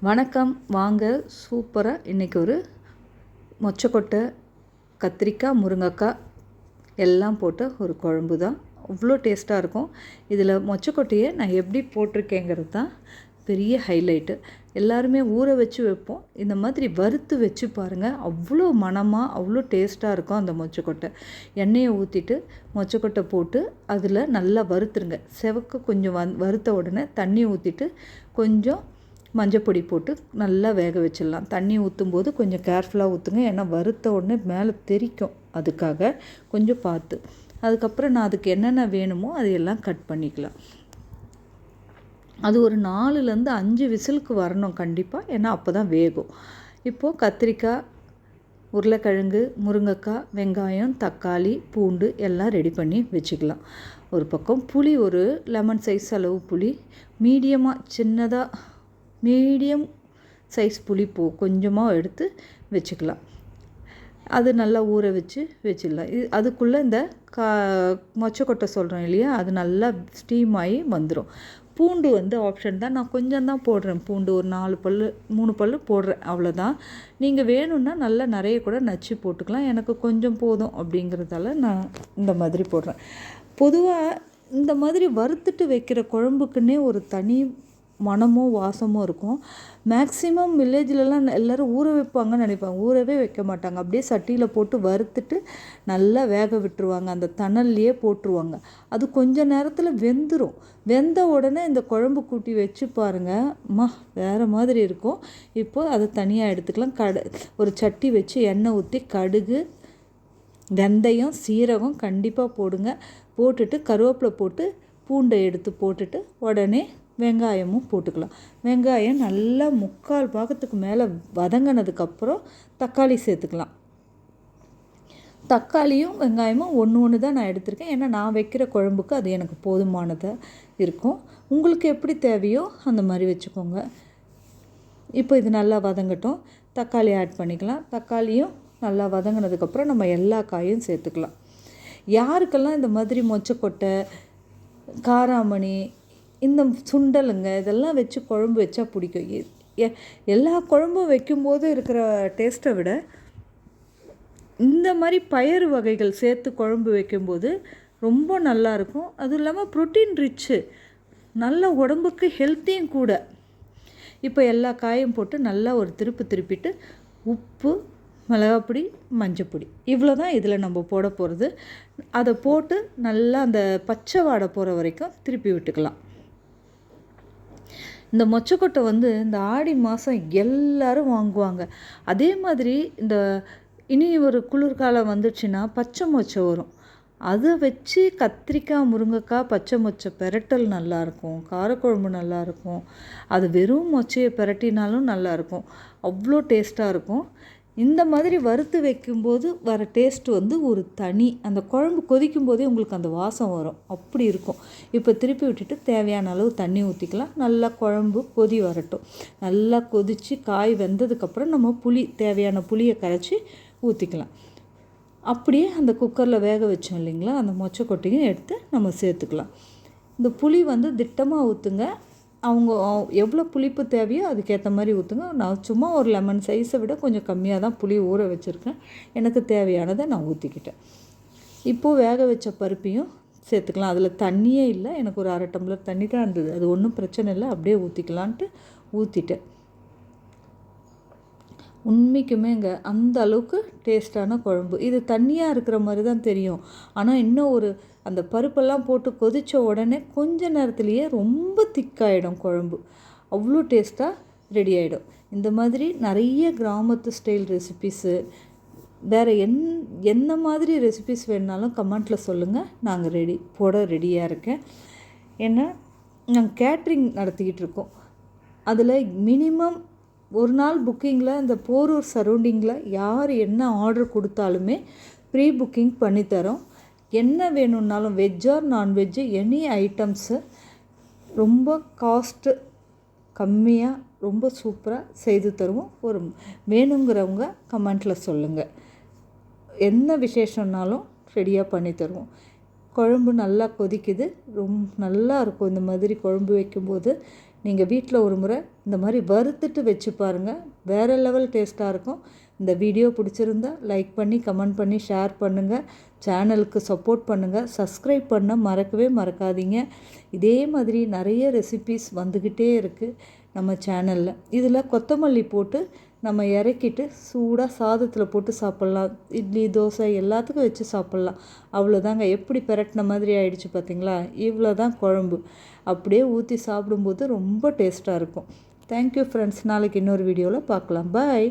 வணக்கம். வாங்க சூப்பராக இன்றைக்கி ஒரு மொச்சக்கொட்டை, கத்திரிக்காய், முருங்கைக்காய் எல்லாம் போட்டு ஒரு குழம்பு தான். அவ்வளோ டேஸ்ட்டாக இருக்கும். இதில் மொச்சக்கொட்டையை நான் எப்படி போட்டிருக்கேங்கிறது தான் பெரிய ஹைலைட்டு. எல்லாருமே ஊற வச்சு வைப்போம். இந்த மாதிரி வறுத்து வச்சு பாருங்கள், அவ்வளோ மணமாக அவ்வளோ டேஸ்ட்டாக இருக்கும் அந்த மொச்சக்கொட்டை. எண்ணெயை ஊற்றிட்டு மொச்சக்கொட்டை போட்டு அதில் நல்லா வறுத்துருங்க. செவக்க கொஞ்சம் வறுத்த உடனே தண்ணி ஊற்றிட்டு கொஞ்சம் மஞ்சப்பொடி போட்டு நல்லா வேக வச்சிடலாம். தண்ணி ஊற்றும் போது கொஞ்சம் கேர்ஃபுல்லாக ஊற்றுங்க, ஏன்னா வறுத்த உடனே மேலே தெறிக்கும். அதுக்காக கொஞ்சம் பார்த்து. அதுக்கப்புறம் நான் அதுக்கு என்னென்ன வேணுமோ அதையெல்லாம் கட் பண்ணிக்கலாம். அது ஒரு 4லேருந்து 5 விசிலுக்கு வரணும் கண்டிப்பாக, ஏன்னா அப்போ தான் வேகும். இப்போது கத்திரிக்காய், உருளைக்கிழங்கு, முருங்கைக்காய், வெங்காயம், தக்காளி, பூண்டு எல்லாம் ரெடி பண்ணி வச்சுக்கலாம். ஒரு பக்கம் புளி, ஒரு லெமன் சைஸ் அளவு புளி, மீடியம் சைஸ் புளி கொஞ்சமாக எடுத்து வச்சுக்கலாம். அது நல்லா ஊற வச்சிடலாம். அதுக்குள்ளே இந்த மொச்சக்கொட்டை சொல்கிறோம் இல்லையா, அது நல்லா ஸ்டீம் ஆகி வந்துடும். பூண்டு ஆப்ஷன் தான், நான் கொஞ்சம் தான் போடுறேன். பூண்டு ஒரு 4 பல் 3 பல் போடுறேன், அவ்வளோதான். நீங்கள் வேணும்னா நல்லா நிறைய கூட நச்சு போட்டுக்கலாம். எனக்கு கொஞ்சம் போதும் அப்படிங்கிறதால நான் இந்த மாதிரி போடுறேன். பொதுவாக இந்த மாதிரி வறுத்துட்டு வைக்கிற குழம்புக்குன்னே ஒரு தனி மணமோ வாசமோ இருக்கும். மேக்ஸிமம் வில்லேஜ்லலாம் எல்லோரும் ஊற வைப்பாங்கன்னு நினைப்பாங்க. ஊறவே வைக்க மாட்டாங்க. அப்படியே சட்டியில் போட்டு வறுத்துட்டு நல்லா வேக விட்டுருவாங்க. அந்த தணல்லையே போட்டுருவாங்க. அது கொஞ்சம் நேரத்தில் வெந்துடும். வெந்த உடனே இந்த குழம்பு கூட்டி வச்சு பாருங்கள், வேறு மாதிரி இருக்கும். இப்போது அதை தனியாக எடுத்துக்கலாம். ஒரு சட்டி வச்சு எண்ணெய் ஊற்றி கடுகு, வெந்தயம், சீரகம் கண்டிப்பாக போடுங்க. போட்டுட்டு கருவேப்பிலை போட்டு பூண்டை எடுத்து போட்டுட்டு உடனே வெங்காயமும் போட்டுக்கலாம். வெங்காயம் நல்லா 3/4 பாகத்துக்கு மேலே வதங்கினதுக்கப்புறம் தக்காளி சேர்த்துக்கலாம். தக்காளியும் வெங்காயமும் ஒன்று தான் நான் எடுத்திருக்கேன், ஏன்னா நான் வைக்கிற குழம்புக்கு அது எனக்கு போதுமானதாக இருக்கும். உங்களுக்கு எப்படி தேவையோ அந்த மாதிரி வச்சுக்கோங்க. இப்போ இது நல்லா வதங்கட்டும். தக்காளி ஆட் பண்ணிக்கலாம். தக்காளியும் நல்லா வதங்கினதுக்கப்புறம் நம்ம எல்லா காயும் சேர்த்துக்கலாம். யாருக்கெல்லாம் இந்த மாதிரி மொச்சக்கொட்டை, காராமணி, இந்த சுண்டலுங்க இதெல்லாம் வச்சு குழம்பு வச்சா பிடிக்கும். எல்லா குழம்பும் வைக்கும்போது இருக்கிற டேஸ்ட்டை விட இந்த மாதிரி பயறு வகைகள் சேர்த்து குழம்பு வைக்கும்போது ரொம்ப நல்லாயிருக்கும். அதுவும் இல்லாமல் ப்ரோட்டீன் ரிச்சு, நல்ல உடம்புக்கு ஹெல்த்தியும் கூட. இப்போ எல்லா காயும் போட்டு நல்லா ஒரு திருப்பிட்டு உப்பு, மிளகாப்பொடி, மஞ்சப்பொடி இவ்வளோ தான் இதில் நம்ம போட போகிறது. அதை போட்டு நல்லா அந்த பச்சை வாடை போகிற வரைக்கும் திருப்பி விட்டுக்கலாம். இந்த மொச்சக்கொட்டை இந்த ஆடி மாதம் எல்லோரும் வாங்குவாங்க. அதே மாதிரி இனி ஒரு குளிர்காலம் வந்துடுச்சுன்னா பச்சை மொச்சை வரும். அதை வச்சு கத்திரிக்காய், முருங்கைக்காய், பச்சை மொச்சை பெரட்டல் நல்லாயிருக்கும். காரக்குழம்பு நல்லாயிருக்கும். அது வெறும் மொச்சையை பெரட்டினாலும் நல்லாயிருக்கும். அவ்வளோ டேஸ்ட்டாக இருக்கும். இந்த மாதிரி வறுத்து வைக்கும்போது வர டேஸ்ட் ஒரு தனி. அந்த குழம்பு கொதிக்கும் போதே உங்களுக்கு அந்த வாசம் வரும், அப்படி இருக்கும். இப்போ திருப்பி விட்டுட்டு தேவையான அளவு தண்ணி ஊற்றிக்கலாம். நல்லா குழம்பு கொதி வரட்டும். நல்லா கொதித்து காய் வெந்ததுக்கப்புறம் நம்ம தேவையான புளியை கரைச்சி ஊற்றிக்கலாம். அப்படியே அந்த குக்கரில் வேக வச்சோம் இல்லைங்களா, அந்த மொச்சக்கொட்டையும் எடுத்து நம்ம சேர்த்துக்கலாம். இந்த புளி திட்டமாக ஊற்றுங்க. அவங்க எவ்வளோ புளிப்பு தேவையோ அதுக்கேற்ற மாதிரி ஊற்றுங்க. நான் சும்மா ஒரு லெமன் சைஸை விட கொஞ்சம் கம்மியாக தான் புளி ஊற வச்சுருக்கேன். எனக்கு தேவையானதை நான் ஊற்றிக்கிட்டேன். இப்போது வேக வச்ச பருப்பையும் சேர்த்துக்கலாம். அதில் தண்ணியே இல்லை, எனக்கு ஒரு 1/2 டம்ளர் தண்ணி தான் இருந்தது. அது ஒன்றும் பிரச்சனை இல்லை, அப்படியே ஊற்றிக்கலான்ட்டு ஊற்றிட்டேன். உண்மைக்குமே அந்த அளவுக்கு டேஸ்டான குழம்பு. இது தண்ணியாக இருக்கிற மாதிரி தான் தெரியும், ஆனால் இன்னும் அந்த பருப்பெல்லாம் போட்டு கொதித்த உடனே கொஞ்ச நேரத்துலேயே ரொம்ப திக்காயிடும் குழம்பு. அவ்வளோ டேஸ்ட்டாக ரெடி ஆகிடும். இந்த மாதிரி நிறைய கிராமத்து ஸ்டைல் ரெசிபீஸு, வேறு என்ன மாதிரி ரெசிபீஸ் வேணுனாலும் கமெண்ட்டில் சொல்லுங்கள். நாங்கள் ரெடியாக இருக்கேன். ஏன்னா நாங்கள் கேட்ரிங் நடத்திக்கிட்டு இருக்கோம். அதில் மினிமம் ஒரு நாள் புக்கிங்கில் இந்த போரூர் சரௌண்டிங்கில் யார் என்ன ஆர்டர் கொடுத்தாலுமே ப்ரீ புக்கிங் பண்ணித்தரோம். என்ன வேணும்னாலும் veg or non veg any items ரொம்ப காஸ்ட்டு கம்மியாக ரொம்ப சூப்பராக செய்து தருவோம். வேணுங்கிறவங்க கமெண்ட்டில் சொல்லுங்கள். என்ன விசேஷம்னாலும் ரெடியாக பண்ணி தருவோம். குழம்பு நல்லா கொதிக்குது, நல்லா இருக்கும். இந்த மாதிரி குழம்பு வைக்கும்போது நீங்கள் வீட்டில் ஒரு முறை இந்த மாதிரி வறுத்துட்டு வச்சு பாருங்கள், வேறு லெவல் டேஸ்ட்டாக இருக்கும். இந்த வீடியோ பிடிச்சிருந்தா லைக் பண்ணி கமெண்ட் பண்ணி ஷேர் பண்ணுங்கள். சேனலுக்கு சப்போர்ட் பண்ணுங்கள். சப்ஸ்கிரைப் பண்ண மறக்கவே மறக்காதீங்க. இதே மாதிரி நிறைய ரெசிபீஸ் வந்துக்கிட்டே இருக்குது நம்ம சேனலில். இதில் கொத்தமல்லி போட்டு நம்ம இறக்கிட்டு சூடாக சாதத்தில் போட்டு சாப்பிட்லாம். இட்லி தோசை எல்லாத்துக்கும் வச்சு சாப்பிட்லாம். அவ்வளோதாங்க. எப்படி பெரட்டின மாதிரி ஆயிடுச்சு பார்த்தீங்களா? இவ்வளோ தான் குழம்பு. அப்படியே ஊற்றி சாப்பிடும்போது ரொம்ப டேஸ்ட்டாக இருக்கும். Thank you friends. நாளைக்கு இன்னொரு வீடியோவில் பார்க்கலாம். பாய்.